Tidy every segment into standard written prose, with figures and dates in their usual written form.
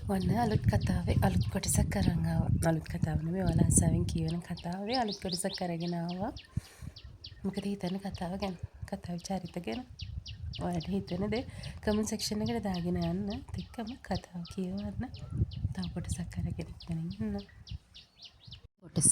ඔන්න අලුත් කතාවේ අලුත් කොටසක් කරන් ආවා. අලුත් කතාව නෙමෙයි ඔයාලා ආසාවෙන් කියවන කතාවේ අලුත් කොටසක් අරගෙන ආවා. මොකද හිතන්නේ කතාව ගැන? කතාවේ චරිත ගැන. ඔයාලට හිතෙන දේ කමෙන්ට් සෙක්ෂන් එකට දාගෙන යන්න. එක්කම කතාව කියවන්න. තව කොටසක් අරගෙන ඉන්න. කොටස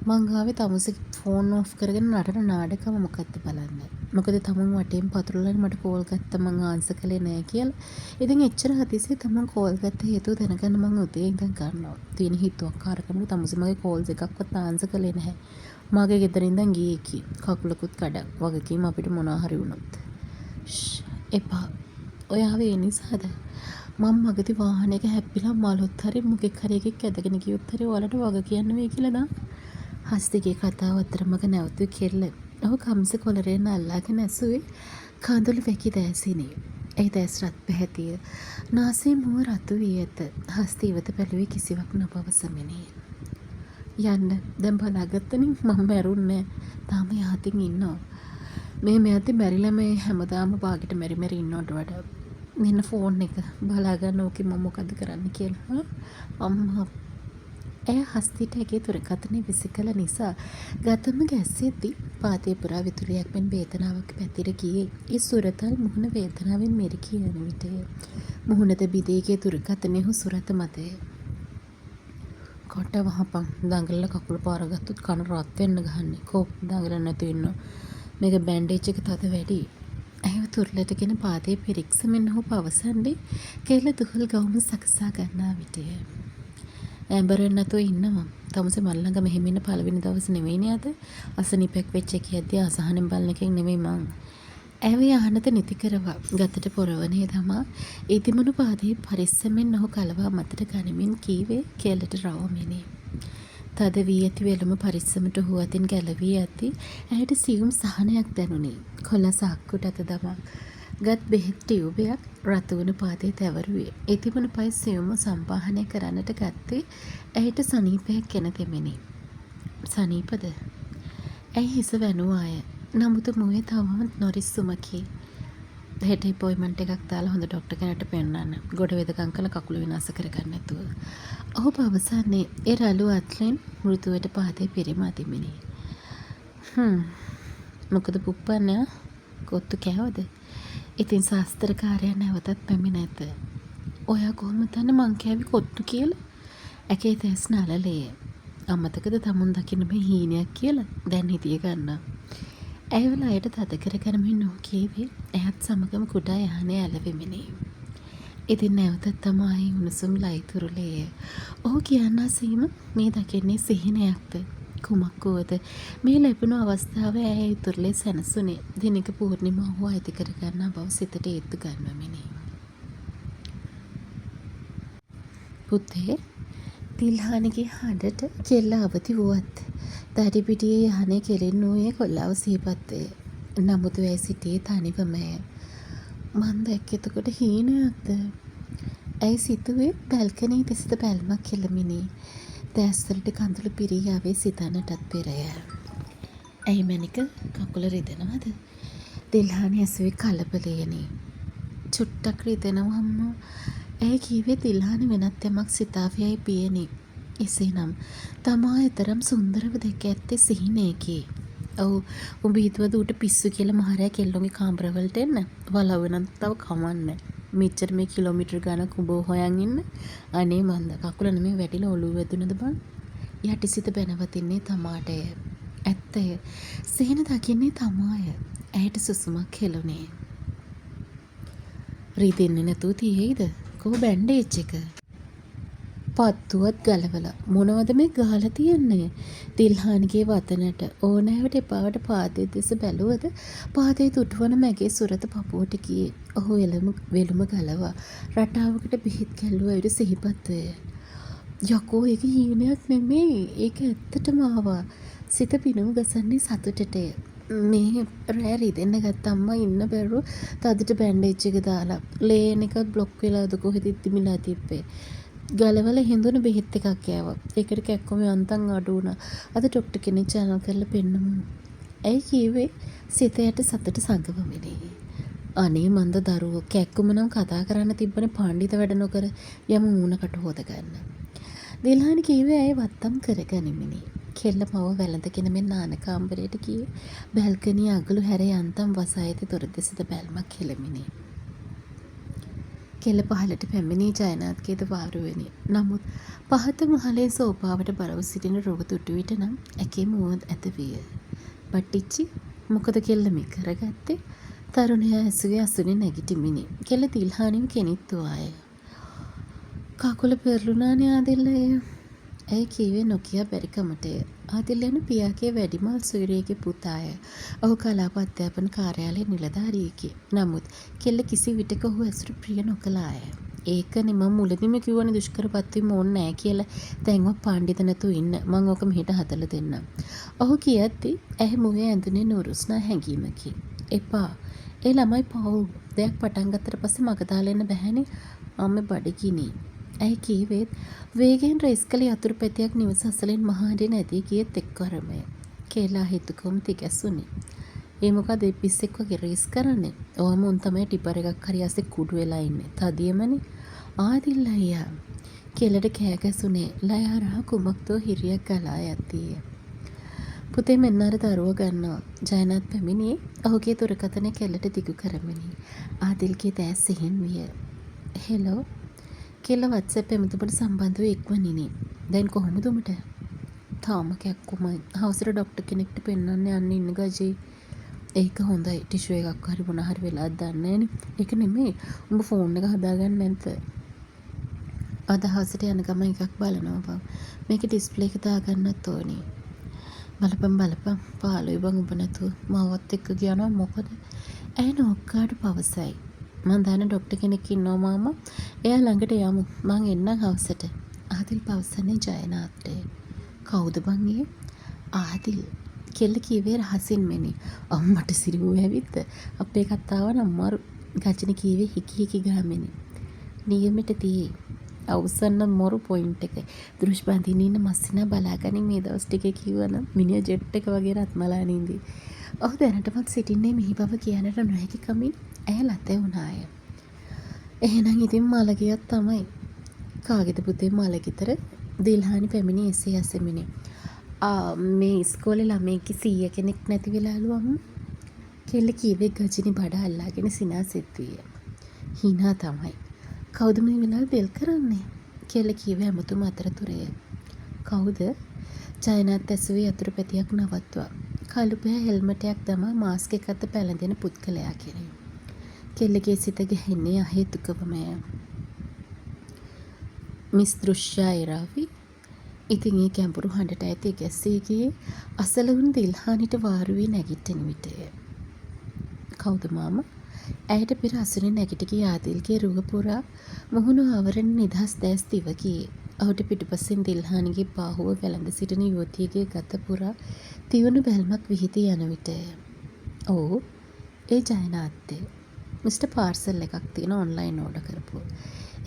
මං ආවේ තමුසේ ෆෝන් ඔෆ් කරගෙන නටන නාටකම මොකක්ද බලන්න. මොකද තමුන් වටේම පතුරලන් මට කෝල් ගත්තා මං ආන්සර් කළේ නෑ කියලා. ඉතින් එච්චර හදිසියෙ තමුන් කෝල් ගත්ත හේතුව දැනගන්න මං උදේ ඉඳන් ගන්නවා. තියෙන හිතුවක්කාරකමට තමුසේ මගේ කෝල්ස් එකක්වත් ආන්සර් කළේ නැහැ. මගේ ගෙදර ඉඳන් ගියේ කි. කකුලකුත් කඩක්. වගකීම අපිට මොනවා හරි වුණොත්. එපා. ඔය ආවේ ඒ නිසාද? මම මගදී වාහනයක හැප්පිලා මලොත් හරි මොකෙක් හරි එකෙක් ඇදගෙන ගියොත් හරි ඔයාලට වග කියන්න වෙයි කියලා දාන්න. හස්තිගේ කතාව අතරමඟ නැවතුයි කෙල්ල. ඔහු කම්ස කොලරේන අල්ලාගෙන ඇසුවේ කඳුළු වැකි දෑසිනේ. ඒ දැස් රත් පැහැතිය. නාසයේ මුව රතු වී ඇත. හස්ති ඉවත බැලුවේ කිසිවක් නොපවසමිනි. යන්න දැන් බලාගත්තනින් මම මැරුන්නේ තාම යහතින් ඉන්නවා. මේ මෙයාති මැරිලා මේ හැමදාම පාගෙට මෙරි මෙරි ඉන්නවට වඩා මෙන්න ෆෝන් එක බලාගන්න ඕකේ මම මොකද කරන්න කියලා. අම්මා ඇය හස්තිට ඇගේ දුරකථනය විසිකළ නිසා ගතම ගැස්සෙද්දී පාතේ පුරා විතුලියක් මෙන් වේදනාවක් පැතිර ගියේ. ඒ සුරතල් මුහුණ වේදනාවෙන් මෙරිකී යන විටය. මුහුණද බිදේගේ දුරකථනය හු සුරත මතය. කොට වහපන් දඟලලා කකුල පාරගත්තොත් කන රත් වෙන්න ගහන්නේ. කෝ දඟලන්න නැතු ඉන්න. මේක බෑන්ඩේජ් එක තද වැඩි. ඇයව තුරලටගෙන පාදේ පිරික්සමින් ඔහු පවසන්නේ කෙල්ල දුහල් ගවුම සකසා ගන්නා විටය. ඇඹරෙන් නැතුව ඉන්නවා. තමුසේ මල්ලඟ මෙහෙම ඉන්න පළවෙනි දවස් නෙවෙයිනේ අද. අසනීපයක් වෙච්ච කියද්දී අසහනෙන් බලන එකෙක් නෙවෙයි මං. ඇවේ ආහනත නිති කරවා ගතට පොරවනේ තමා ඉදිමුණු පාදේ පරිස්සමෙන් ඔහු කලවා මතට ගනිමින් කීවේ කෙල්ලට රවමිනි. තද වී ඇති වෙලම පරිස්සමට ඔහු අතින් ගැලවී ඇති ඇයට සියුම් සහනයක් දැනුනි. කොළ සාක්කුට අත දමා ගත් බෙහෙත් ටියුබයක් රතුවුණු පාදේ තැවරුවේ. ඉතිමුණු පය සියුම්ම සම්පාහනය කරන්නට ගත්තේ ඇයට සනීපයක් එන තෙමිනි. සනීපද? ඇයි හිස වැනුවාය. නමුත් මුවේ තවමත් නොරිස්සුමකි. හෙට අපොයින්ට්මන්ට් එකක් දාලා හොඳ ඩොක්ටර් කෙනෙක්ට පෙන්නන්න. ගොඩ වෙදකම් කළ කකුල විනාශ කරගන්න නැතුව. ඔහු පවසන්නේ ඒ රළු අත්ලෙන් මෘදුවට පාදේ පිරිමදිමිනි. මොකද පුප්පන්නේ? කොත්තු කෑවද? ඉතින් ශාස්ත්‍රකාරයා නැවතත් පැමිණ ඇත. ඔයා කොහොමද දන්නේ මං කෑවි කොත්තු කියලා? ඇගේ තැස් නලලේ. අමතකද තමුන් දකින්න මේ හීනයක් කියලා? දැන් හිතිය ගන්නවා. ඇයවල අයට තද කරගැනමින් ඔහු කීවේ ඇයත් සමගම කුඩා යහනේ ඇලවෙමිනි. ඉතින් නැවතත් තමයි උණුසුම් ලයිතුරුලේ. ඔහු කියන්නා සීම මේ දකින්නේ සිහිනයක්ද? කුමක් වුවද මේ ලැබුණු අවස්ථාව ඇය ඉතුරුලේ සැනසුනේ දිනක පූර්ණිමාව අයිති කරගන්නා බව සිතට ඒත්තු ගන්වමිනි. පුතේ තිල්හානගේ හඬට කෙල්ල අවදි වුවත් දඩි පිටියේ යහනේ කෙරෙන් වූයේ කොල්ලාව සිහිපත්ය. නමුත් වැය සිටියේ තනිවමය. මන් දැක්ක එතකොට හීනයක්ද? ඇයි සිතුවේ බැල්කනී දෙසට බැල්මක් කෙළමිනි. දැස්වලට කඳුළු පිරී ආවේ සිතන්නටත් පෙරය. ඇයි මැනික කකුල රිදෙනවද? තිල්හානි ඇසුවේ කලබලයෙනි. චුට්ටක් රිදෙනවා අම්මා. ඇයි කීවේ තිල්හානි වෙනත් යමක් සිතාවියයි පියනි. එසේනම් තමා එතරම් සුන්දරව දැක ඇත්තේ සිහිනයකි. ඔව් උඹ හිතුවද ඌට පිස්සු කියලා මහරයා කෙල්ලොන්ගේ කාමරවලට එන්න? වලව්ව නම් තව කමන්නේ. මෙච්චර මේ කිලෝමීටර් ගණක් උඹ හොයන් ඉන්න. අනේ මන්ද කකුල නෙමෙයි වැටිලා ඔළුව වැදුනද බං? යටිසිත බැනවතින්නේ තමාටය. ඇත්තය. සිහින දකින්නේ තමාය. ඇයට සුසුමක් හෙළුනේ. රිදෙන්නේ නැතුව තියෙයිද? කොහො බැන්ඩේජ් එක? පත්තුවත් ගලවලා මොනවද මේ ගහලා තියන්නේ? තිල්හාන්ගේ වතනට ඕනෑවට එපාවට පාදයේ දෙස බැලුවද පාදයේ තුටුවන මැගේ සුරත පපුවට ගියේ. ඔහු වෙලුම ගලවා රටාවකට බෙහෙත් කැල්ලුවා විතර සිහිපත් වේ. යකෝ ඒක හීනයක් නෙමෙයි. ඒක ඇත්තටම ආවා. සිත පිනුම් ගසන්නේ සතුටටය. මේ රෑ රිදෙන්න ගත්ත අම්මා ඉන්න බැරුව තදට බැන්ඩේජ් එක දාලා ලේන් එක බ්ලොක් වෙලාද කොහෙද ඉතිමිලා තිබ්බේ. ගලවල හිඳුණු බෙහෙත් එකක් කෑවා. ඒකට කැක්කම යන්තම් අඩු වුණා. අද ඩොක්ටර් කෙනෙක් චැනල් කරලා පෙන්නමු. ඇයි කීවේ සිතයට සතුට සංගවමිනේ. අනේ මන්ද දරුවෝ කැක්කුම නම් කතා කරන්න තිබ්බනේ පණ්ඩිත වැඩ නොකර යමු මූණකට හොද ගන්න. දිල්හානි කීවේ ඇය වත්තම් කරගනිමිනි. කෙල්ල මව වැළඳගෙන මෙන්න ආනකාම්බරයට ගියේ. බැල්කනිය අගලු හැර යන්තම් වසා ඇති දොර දෙසට බැල්මක් හෙළමිනි. කෙල්ල පහළට පැමිණි ජයනාත්ගේද වාරුවෙනි. නමුත් පහත මහලේ සෝපාවට බරව සිටින රොග තුටු විට නම් ඇකේ මුව ඇත විය. පට්ටිච්චි මොකද කෙල්ල මේ කරගත්තේ? තරුණයා ඇසුවේ අසුනේ නැගිටිමිනි. කෙල්ල දිල්හානිව කෙනිත්තුවාය. කකුල පෙරළුණානේ ආදිල්ලය. ඇය කීවේ නොකියා බැරිකමටය. ආදිල්ල යන පියාගේ වැඩිමල් සොයුරියගේ පුතාය. ඔහු කලාප අධ්‍යාපන කාර්යාලයේ නිලධාරියෙකි. නමුත් කෙල්ල කිසි විටක ඔහු ඇසුරු ප්‍රිය නොකළාය. ඒකනේ මම මුලදීම කිව්වනේ දුෂ්කරපත් වීම ඕනේ නැහැ කියලා. දැන්වත් පණ්ඩිත නැතුව ඉන්න. මං ඔක මෙහෙට හදලා දෙන්නම්. ඔහු කියද්දි ඇය මුවේ ඇඳුනේ නුරුස්නා හැඟීමකි. එපා. ඒ ළමයි පව්. දෙයක් පටන් ගත්තට පස්සේ මග දාලා එන්න බැහැනේ. අම්මේ බඩගිනි. ඇයි කීවේත් වේගෙන් රේස් කළ යතුරු පැතියක් නිවස අසලෙන් මහාඩේ නැදී ගියෙත් එක්වරමය. කියලා හිතුකම තිගැසුනි. ඒ මොකද ඒ පිස්සෙක් වගේ රේස් කරන්නේ? ඔහම උන් තමයි ටිපර් එකක් හරි ඇස්සේ කුඩු වෙලා ඉන්නේ. තදියමනේ. ආදිල්ල අයියා. කෙලට කෑ ගැසුනේ. ලයාරා කුමක්දෝ හිරියක් ගලා යතිය. පුතේ මෙන්න අර දරුව ගන්නවා. ජයනාත් පැමිණියේ ඔහුගේ දුරකථනය කෙල්ලට දිගු කරමිනි. ආදිල්ගේ දැස් සිහින් විය. හෙලෝ. කෙල්ල WhatsApp එමුතුමට සම්බන්ධව ඉක්මනිනි. දැන් කොහොමද උඹට? තාම කැක්කුමයි. හවසට ડોක්ටර් කෙනෙක්ට පෙන්නන්න යන්න ඉන්න ගජේ. ඒක හොඳයි. ටිෂු එකක් හරි මොන හරි වෙලාද දන්නේ නැනේ. ඒක නෙමෙයි. උඹ ෆෝන් එක හදාගන්න නැද්ද? අද හවසට යන ගමන් එකක් බලනවා බං. මේකේ ඩිස්ප්ලේ එක දාගන්නත් ඕනේ. බලපන් පාළුයි බං උඹ නැතුව මාවත් එක්ක ගියනවා මොකද? ඇයි නෝක්කාට පවසයි. මං දන්න ડોක්ටර් කෙනෙක් ඉන්නවා මාමා. එයා ළඟට යමු. මං එන්නම් හවසට. ආදිල් පවසන්නේ ජයනාත්ට. කවුද බං ඒ? ආදිල්. කෙල්ල කීවේ රහසින් මෙනි. අම්මට සිරිවෝ ඇවිත් අපේ කතාව නම් මරු. ගජින කීවේ හිකි ගාමිනි. නියමෙට තියේ. අවසන් මොරු පොයින්ට් එක. දෘෂ් බඳින්න ඉන්න මස්සිනා බලාගනින් මේ දවස් ටිකේ කිව්වනම් මිනිහා ජෙට් එක වගේ රත්මලා නින්දි. ඔහු දැනටමත් සිටින්නේ මිහි බව කියන්නට නොහැකි කමින් ඇය ලතේ වුණාය. එහෙනම් ඉතින් මලගියක් තමයි. කාගේද පුතේ මලගිතර? දිල්හානි පැමිණි එසේ ඇසෙමිනි. මේ ඉස්කෝලේ ළමයිගේ සීය කෙනෙක් නැති වෙලාලු අම්ම. කෙල්ල කීවේ ගජිනි බඩ අල්ලාගෙන සිනාසෙත් විය. hina තමයි. කවුද මේ වෙලාවේ බෙල් කරන්නේ? කෙල්ල කීවේ අමුතුම අතරතුරේ. කවුද? ජයනාත් ඇසුවේ යතුරු පැතියක් නවත්වා. කළුපෑ හෙල්මටයක් දමා මාස්ක් එකත් පැලඳෙන පුද්ගලයා කෙරේ. කෙල්ලගේ සිත ගැහෙන්නේ අහේතුකවමය. මිස් දෘශ්‍යයිරාවි. ඉතින් ඒ ගැඹුරු හඬට ඇති ගැස්සී ගියේ අසලුන් දිල්හානිට වාරු වී නැගිටින විටය. කවුද මාමා? ඇයට පෙර අසුනේ නැගිට ගිය ආදිල්ගේ රුව පුරා මුහුණු ආවරණ නිදහස් දැස් දිව ගියේ. ඔහුට පිටුපසින් දිල්හානිගේ බාහුව වැළඳ සිටින යුවතියගේ ගත පුරා තියුණු බැල්මක් විහිදී යන විටය. ඔව් ඒ ජයනාත්තේ. මිස්ටර් පාර්සල් එකක් තියෙන ඔන්ලයින් ඕඩර් කරපුව.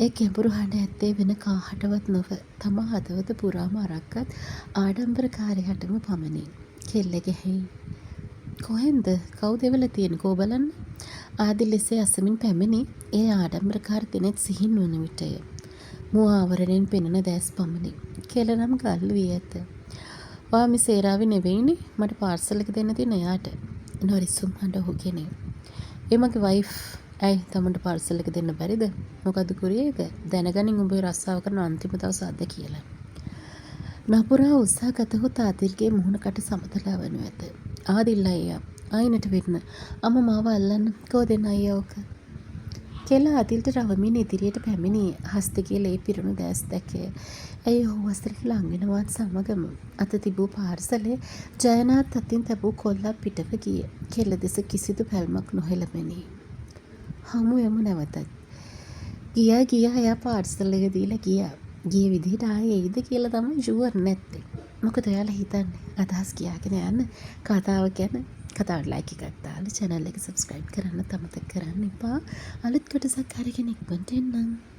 ඒ ගැඹුරු හඬ ඇත්තේ වෙන කාහටවත් නොව තමා හදවත පුරාම අරක්ගත් ආඩම්බරකාරයටම පමණි. කෙල්ල ගැහෙයි. කොහෙන්ද? කවුද එවලා තියෙන්නේ? කෝ බලන්න. ආදිල් එසේ අසමින් පැමිණි ඒ ආඩම්බරකාර දෙනෙත් සිහින් වන විටය. මුව ආවරණයෙන් පෙනෙන දැස් පමණි. කෙල නම් ගල් වී ඇත. ඔයා මිස් ඒරාවි නෙවෙයිනේ. මට පාර්සල් එක දෙන්න තියෙන එයාට. නොරිසුම් හඬ ඔහුගෙනි. ඒ මගේ වයිෆ්. ඇයි තමන්ට පාර්සල් එක දෙන්න බැරිද? මොකද කුරියර් එක? දැනගනින් උඹේ රස්සාව කරන අන්තිම දවස අද කියලා. නපුරා උත්සාහ ගතහොත් ආදිල්ගේ මුහුණකට සමතලා වනු ඇත. ආදිල් අයියා ආයිනට වෙන්න. අම්ම මාව අල්ලන්න. කෝ දෙන්න අයියා ඔක. කෙල්ල ආදිල්ට රවමින් ඉදිරියට පැමිණි හස්තකයේ ලේ පිරුණු දැස් දැකේ. ඇයි ඔහු වස්ත්‍රයට ළංගෙනවත් සමගම අත තිබූ පාර්සලේ ජයනාත් අතින් තැබූ කොල්ලක් පිටව ගියේ. කෙල්ල දෙස කිසිදු පැල්මක් නොහෙළමෙනි. හමු යමු නැවතත්. ගියා එයා පාර්සල් එක දීලා ගියා. ගිය විදිහට ආයේ එයිද කියලා තමයි ෂුවර් නැත්තේ. මොකද ඔයාලා හිතන්නේ? අදහස් කියාගෙන යන්න කතාව ගැන. කතාවට ලයික් එකක් දාලා channel එක subscribe කරන්න අමතක කරන්න එපා. අලුත් කොටසක් හරි කෙනෙක් වන්ට එන්නම්.